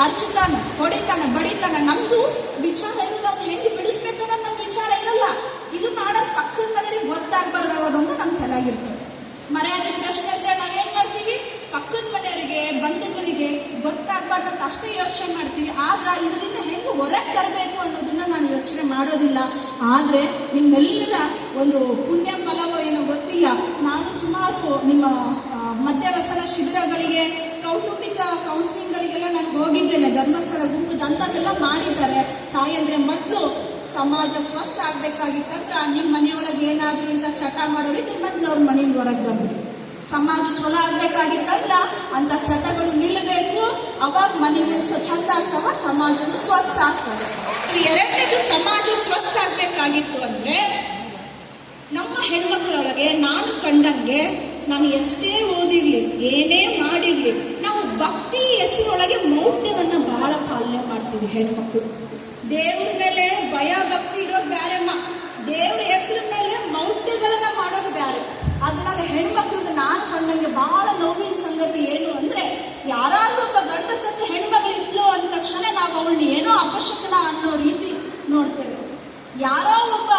ಅರ್ಚುತ್ತಾನೆ, ಹೊಡಿತಾನೆ, ಬಡಿತಾನೆ. ನಮ್ದು ವಿಚಾರ ಇರೋದು ಅವ್ನು ಹೆಂಗೆ ಬಿಡಿಸ್ಬೇಕು ಅನ್ನೋದು ನಮ್ಗೆ ವಿಚಾರ ಇರಲ್ಲ. ಇದು ಮಾಡೋದು ಪಕ್ಕದ ಮನೆಗೆ ಗೊತ್ತಾಗ್ಬಾರ್ದು ಅನ್ನೋದೊಂದು ನಮ್ ತಲೆಯಾಗಿರ್ತದೆ. ಮರ್ಯಾದೆ ಪ್ರಶ್ನೆ ಅಂತ ನಾವೇನ್ ಮಾಡ್ತೀವಿ, ಪಕ್ಕದ ಮನೆಯವರಿಗೆ ಬಂಧುಗಳಿಗೆ ಗೊತ್ತಾಗ್ಬಾರ್ದಂತ ಅಷ್ಟೇ ಯೋಚನೆ ಮಾಡ್ತೀವಿ. ಆದ್ರೆ ಇದರಿಂದ ಹೆಂಗೆ ಹೊರಗೆ ತರಬೇಕು ಅನ್ನೋದನ್ನ ನಾನು ಯೋಚನೆ ಮಾಡೋದಿಲ್ಲ. ಆದ್ರೆ ನಿಮ್ಮೆಲ್ಲರ ಒಂದು ಪುಣ್ಯ ಫಲವೋ ಏನೋ ಗೊತ್ತಿಲ್ಲ, ನಾನು ಸುಮಾರು ನಿಮ್ಮ ಮಧ್ಯವಸನ ಶಿಬಿರಗಳಿಗೆ, ಕೌಟುಂಬಿಕ ಕೌನ್ಸಿಲಿಂಗ್ಗಳಿಗೆಲ್ಲ ನಾನು ಹೋಗಿದ್ದೇನೆ. ಧರ್ಮಸ್ಥಳ ಗುಂಪು ಅಂಥವೆಲ್ಲ ಮಾಡಿದ್ದಾರೆ. ತಾಯಂದ್ರೆ ಮೊದಲು ಸಮಾಜ ಸ್ವಸ್ಥ ಆಗ್ಬೇಕಾಗಿತ್ತಂದ್ರ ನಿಮ್ಮ ಮನೆಯೊಳಗೆ ಏನಾದ್ರೂ ಇಂಥ ಚಟ ಮಾಡೋರಿದ್ರೆ ಮೊದಲು ಅವ್ರ ಮನೆಯಿಂದ ಹೊರಗೆ ಬಂದ್ರಿ. ಸಮಾಜ ಚಲೋ ಆಗ್ಬೇಕಾಗಿತ್ತಂದ್ರ ಅಂತ ಚಟಗಳು ನಿಲ್ಲಬೇಕು. ಅವಾಗ ಮನೆಗಳು ಚಂದ ಆಗ್ತಾವ, ಸಮಾಜನು ಸ್ವಸ್ಥ ಆಗ್ತವೆ. ಎರಡನೇದು, ಸಮಾಜ ಸ್ವಸ್ಥ ಆಗ್ಬೇಕಾಗಿತ್ತು ಅಂದ್ರೆ ನಮ್ಮ ಹೆಣ್ಮಕ್ಳೊಳಗೆ ನಾನು ಕಂಡಂಗೆ, ನಾನು ಎಷ್ಟೇ ಓದಿರ್ಲಿ, ಏನೇ ಮಾಡಿರ್ಲಿ, ನಾವು ಭಕ್ತಿ ಹೆಸರೊಳಗೆ ಮೌಢ್ಯವನ್ನ ಬಹಳ ಪಾಲನೆ ಮಾಡ್ತೀವಿ ಹೆಣ್ಮಕ್ಳು. ದೇವ್ರ ಮೇಲೆ ಭಯ ಭಕ್ತಿ ಇರೋದು ಬ್ಯಾರೆಮ್ಮ, ದೇವ್ರ ಹೆಸರ ಮೇಲೆ ಮೌಢ್ಯಗಳನ್ನ ಮಾಡೋದು ಬ್ಯಾರೆ. ಅದನ್ನಾಗ ಹೆಣ್ಮಕ್ಳದ್ದು ನಾನು ಕಂಡಂಗೆ ಬಹಳ ನೋವಿನ ಸಂಗತಿ ಏನು ಅಂದ್ರೆ, ಯಾರಾದ್ರೂ ಒಬ್ಬ ಗಂಡ ಸತ್ತ ಹೆಣ್ಮಗಳು ಇದ್ಲು ಅಂದ ತಕ್ಷಣ ನಾವು ಅವಳನ್ನ ಏನೋ ಅಪಶಕನ ಅನ್ನೋ ರೀತಿ ನೋಡ್ತೇವೆ. ಯಾರೋ ಒಬ್ಬ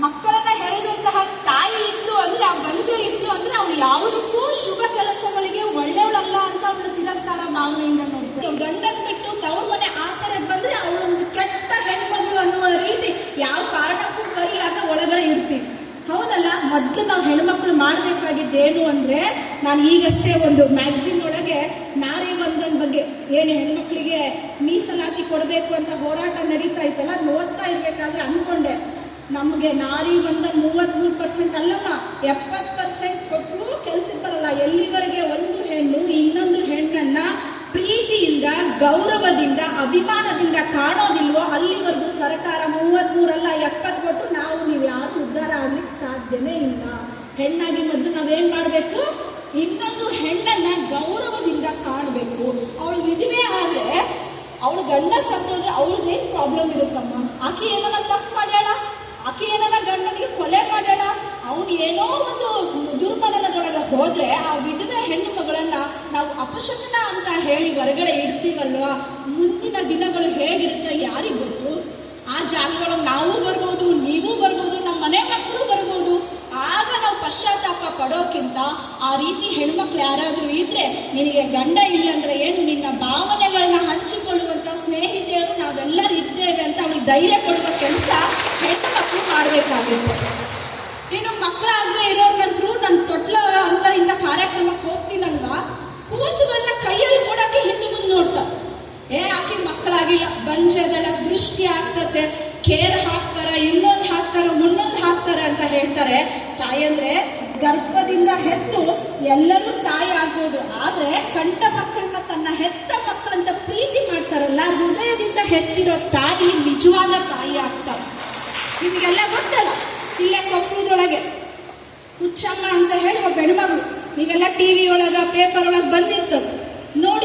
ಮಕ್ಕಳನ್ನ ಹೆರೆದಂತಹ ತಾಯಿ ಇತ್ತು ಅಂದ್ರೆ, ಆ ಗಂಜು ಇತ್ತು ಅಂದ್ರೆ ಅವಳು ಯಾವುದಕ್ಕೂ ಶುಭ ಕೆಲಸಗಳಿಗೆ ಒಳ್ಳೆಯವಳಲ್ಲ ಅಂತ ಅವಳು ತಿರಸ್ಕಾರ ಭಾವನೆಯಿಂದ ನೋಡ್ತೇವೆ. ಗಂಡನ್ ಬಿಟ್ಟು ತವ್ರ ಮನೆ ಆಸರೆ ಬಂದ್ರೆ ಅವಳೊಂದು ಕೆಟ್ಟ ಹೆಣ್ಮಗಳು ಅನ್ನುವ ರೀತಿ ಯಾವ ಕಾರಣಕ್ಕೂ ಬರಿಲಾದ ಒಳಗಡೆ ಇರ್ತೀವಿ. ಹೌದಲ್ಲ? ಮೊದಲು ನಾವು ಹೆಣ್ಮಕ್ಳು ಮಾಡ್ಬೇಕಾಗಿದ್ದೇನು ಅಂದ್ರೆ, ನಾನು ಈಗಷ್ಟೇ ಒಂದು ಮ್ಯಾಗಝಿನ್ ಒಳಗೆ ನಾರಿ ವಂದನ್ ಬಗ್ಗೆ ಏನು ಹೆಣ್ಮಕ್ಳಿಗೆ ಮೀಸಲಾತಿ ಕೊಡಬೇಕು ಅಂತ ಹೋರಾಟ ನಡೀತಾ ಇತ್ತಲ್ಲ, ಅದು ಓದ್ತಾ ಇರ್ಬೇಕಾದ್ರೆ ಅನ್ಕೊಂಡೆ, ನಮಗೆ ನಾರಿ ವಂದನ್ 33% ಅಲ್ಲಮ್ಮ, 70% ಕೊಟ್ಟರು ಕೆಲ್ಸಕ್ಕೆ ಬರಲ್ಲ. ಎಲ್ಲಿವರೆಗೆ ಒಂದು ಹೆಣ್ಣು ಇನ್ನೊಂದು ಹೆಣ್ಣನ್ನ ಪ್ರೀತಿಯಿಂದ, ಗೌರವದಿಂದ, ಅಭಿಮಾನದಿಂದ ಕಾಣೋದಿಲ್ವೋ ಅಲ್ಲಿವರೆಗೂ ಸರ್ಕಾರ 33 ಅಲ್ಲ 70 ಕೊಟ್ಟು ನೀವು ಯಾರು ಉದ್ಧಾರ ಆಗ್ಲಿಕ್ಕೆ ಸಾಧ್ಯನೇ ಇಲ್ಲ. ಹೆಣ್ಣಾಗಿ ಮೊದಲು ನಾವೇನ್ ಮಾಡ್ಬೇಕು, ಇನ್ನೊಂದು ಹೆಣ್ಣನ್ನ ಗೌರವದಿಂದ ಕಾಣಬೇಕು. ಅವಳು ವಿಧವೆ ಆದ್ರೆ, ಅವಳು ಗಂಡ ಸತ್ತೋದ್ರೆ ಅವಳದೇನ್ ಪ್ರಾಬ್ಲಮ್ ಇರುತ್ತಮ್ಮ? ಆಕೆ ಏನನ್ನ ತಪ್ಪು ಮಾಡ್ಯಾಳ, ಆಕೆ ಏನನ್ನ ಗಂಡನಿಗೆ ಕೊಲೆ ಮಾಡ್ಯಾಳ, ಅವನು ಏನೋ ಒಂದು ದುರ್ಮರಣದೊಳಗೆ ಹೋದ್ರೆ ಆ ವಿಧವೆ ಹೆಣ್ಣು ಮಗಳನ್ನ ನಾವು ಅಪಶಕನ ಅಂತ ಹೇಳಿ ಹೊರಗಡೆ ಇಡ್ತೀವಲ್ವಾ, ಮುಂದಿನ ದಿನಗಳು ಹೇಗಿರುತ್ತೆ ಯಾರಿಗ್ ಗೊತ್ತು? ಆ ಜಾಗದೊಳಗೆ ನಾವು ಬರ್ಬೋದು, ನೀವು ಬರ್ಬೋದು, ನಮ್ಮ ಮನೆ ಮಕ್ಕಳು ಬರ್ಬೋದು. ಆಗ ನಾವು ಪಶ್ಚಾತ್ತಾಪ ಪಡೋಕ್ಕಿಂತ ಆ ರೀತಿ ಹೆಣ್ಮಕ್ಳು ಯಾರಾದ್ರೂ ಇದ್ರೆ, ನಿನಗೆ ಗಂಡ ಇಲ್ಲಂದ್ರೆ ಏನು, ನಿನ್ನ ಭಾವನೆಗಳನ್ನ ಹಂಚಿಕೊಳ್ಳುವಂತ ಸ್ನೇಹಿತೆಯರು ನಾವೆಲ್ಲರೂ ಇದ್ದೇವೆ ಅಂತ ಅವಳಿಗೆ ಧೈರ್ಯ ಕೊಡುವ ಕೆಲಸ ಹೆಣ್ಮಕ್ಳು ಮಾಡಬೇಕಾಗಿತ್ತು. ಇನ್ನು ಮಕ್ಕಳಾಗದೆ ಇರೋರ್ನಂತರೂ ನನ್ನ ತೊಟ್ಲ ಅಂತ ಇಂಥ ಕಾರ್ಯಕ್ರಮಕ್ಕೆ ಹೋಗ್ತೀನಲ್ವಾ, ಕೂಸುಗಳನ್ನ ಕೈಯಲ್ಲಿ ಕೊಡಕ್ಕೆ ಹಿಂದೆ ಮುಂದೆ ನೋಡ್ತಾರೆ. ಆಕೆ ಮಕ್ಕಳಾಗಿಲ್ಲ, ಬಂಜದಳ, ದೃಷ್ಟಿ ಆಗ್ತತೆ, ಕೇರ್ ಹಾಕ್ತಾರ, ಇನ್ನೊಂದು ಹಾಕ್ತಾರ, ಮುನ್ನೊಂದು ಹಾಕ್ತಾರೆ ಅಂತ ಹೇಳ್ತಾರೆ. ತಾಯಂದ್ರೆ ಗರ್ಭದಿಂದ ಹೆತ್ತು ಎಲ್ಲರೂ ತಾಯಿ ಆಗ್ಬೋದು, ಆದ್ರೆ ಕಂಡ ಮಕ್ಕಳನ್ನ ತನ್ನ ಹೆತ್ತ ಮಕ್ಕಳಂತ ಪ್ರೀತಿ ಮಾಡ್ತಾರಲ್ಲ, ಹೃದಯದಿಂದ ಹೆತ್ತಿರೋ ತಾಯಿ ನಿಜವಾದ ತಾಯಿ ಆಗ್ತಾರೆ. ನಿಮಗೆಲ್ಲ ಗೊತ್ತಲ್ಲ, ಇಲ್ಲೇ ಕೊಪ್ಪಳದೊಳಗೆ ಹುಚ್ಚಮ್ಮ ಅಂತ ಹೇಳಿ ಒಬ್ಬ ಹೆಣ್ಮಗಳು, ನೀವೆಲ್ಲ ಟಿವಿ ಒಳಗ ಪೇಪರ್ ಒಳಗೆ ಬಂದಿರ್ತದೆ ನೋಡಿ.